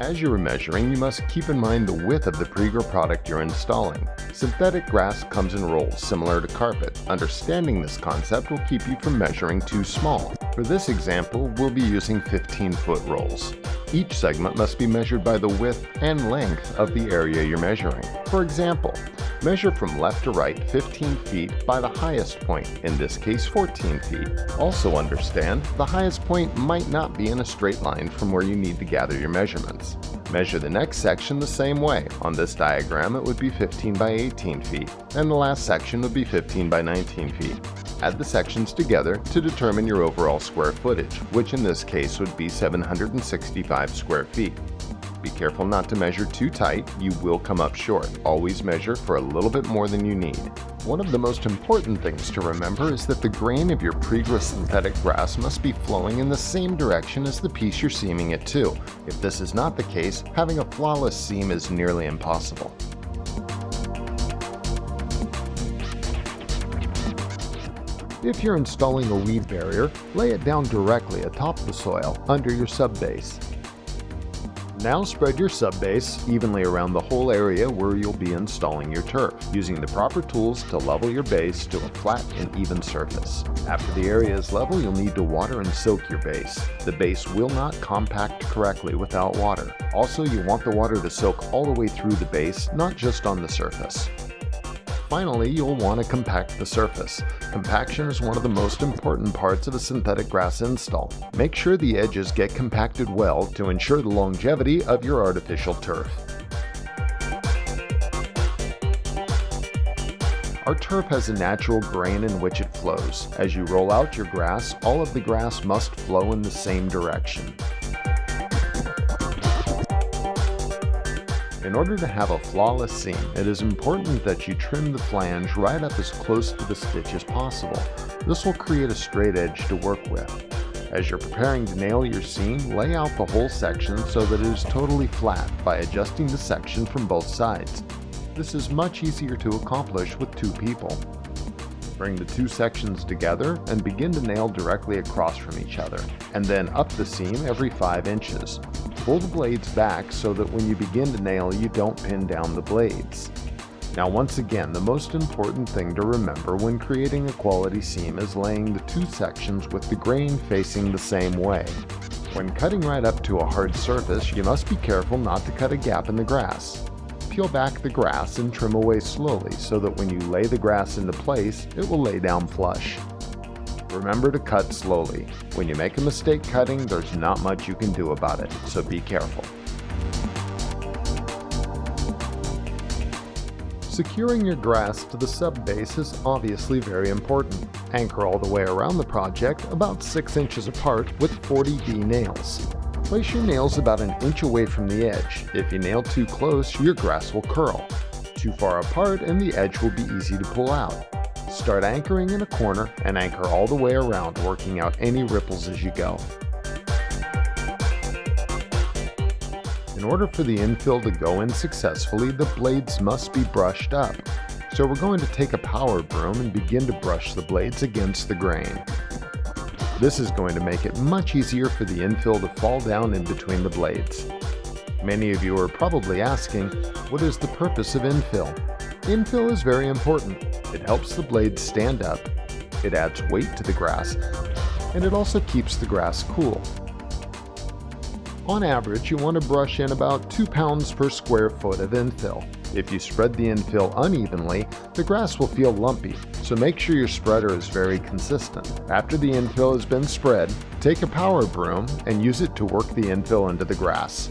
As you are measuring, you must keep in mind the width of the PreGra product you're installing. Synthetic grass comes in rolls similar to carpet. Understanding this concept will keep you from measuring too small. For this example, we'll be using 15-foot rolls. Each segment must be measured by the width and length of the area you're measuring. For example, measure from left to right 15 feet by the highest point, in this case 14 feet. Also understand, the highest point might not be in a straight line from where you need to gather your measurements. Measure the next section the same way. On this diagram it would be 15 by 18 feet, and the last section would be 15 by 19 feet. Add the sections together to determine your overall square footage, which in this case would be 765 square feet. Be careful not to measure too tight, you will come up short. Always measure for a little bit more than you need. One of the most important things to remember is that the grain of your PreGra synthetic grass must be flowing in the same direction as the piece you're seaming it to. If this is not the case, having a flawless seam is nearly impossible. If you're installing a weed barrier, lay it down directly atop the soil under your subbase. Now spread your subbase evenly around the whole area where you'll be installing your turf, using the proper tools to level your base to a flat and even surface. After the area is level, you'll need to water and soak your base. The base will not compact correctly without water. Also, you want the water to soak all the way through the base, not just on the surface. Finally, you'll want to compact the surface. Compaction is one of the most important parts of a synthetic grass install. Make sure the edges get compacted well to ensure the longevity of your artificial turf. Our turf has a natural grain in which it flows. As you roll out your grass, all of the grass must flow in the same direction. In order to have a flawless seam, it is important that you trim the flange right up as close to the stitch as possible. This will create a straight edge to work with. As you're preparing to nail your seam, lay out the whole section so that it is totally flat by adjusting the section from both sides. This is much easier to accomplish with two people. Bring the two sections together and begin to nail directly across from each other, and then up the seam every 5 inches. Pull the blades back so that when you begin to nail, you don't pin down the blades. Now once again, the most important thing to remember when creating a quality seam is laying the two sections with the grain facing the same way. When cutting right up to a hard surface, you must be careful not to cut a gap in the grass. Peel back the grass and trim away slowly so that when you lay the grass into place, it will lay down flush. Remember to cut slowly. When you make a mistake cutting, there's not much you can do about it, so be careful. Securing your grass to the subbase is obviously very important. Anchor all the way around the project about 6 inches apart with 40D nails. Place your nails about an inch away from the edge. If you nail too close, your grass will curl. Too far apart and the edge will be easy to pull out. Start anchoring in a corner and anchor all the way around, working out any ripples as you go. In order for the infill to go in successfully, the blades must be brushed up. So we're going to take a power broom and begin to brush the blades against the grain. This is going to make it much easier for the infill to fall down in between the blades. Many of you are probably asking, what is the purpose of infill? Infill is very important. It helps the blades stand up, it adds weight to the grass, and it also keeps the grass cool. On average, you want to brush in about 2 pounds per square foot of infill. If you spread the infill unevenly, the grass will feel lumpy, so make sure your spreader is very consistent. After the infill has been spread, take a power broom and use it to work the infill into the grass.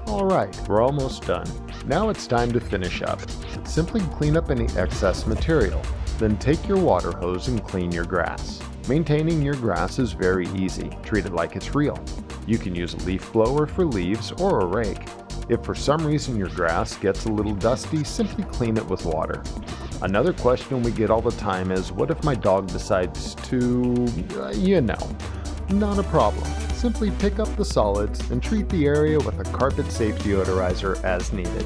Alright, we're almost done. Now it's time to finish up. Simply clean up any excess material, then take your water hose and clean your grass. Maintaining your grass is very easy. Treat it like it's real. You can use a leaf blower for leaves or a rake. If for some reason your grass gets a little dusty, simply clean it with water. Another question we get all the time is, what if my dog decides to, Not a problem. Simply pick up the solids and treat the area with a carpet safe deodorizer as needed.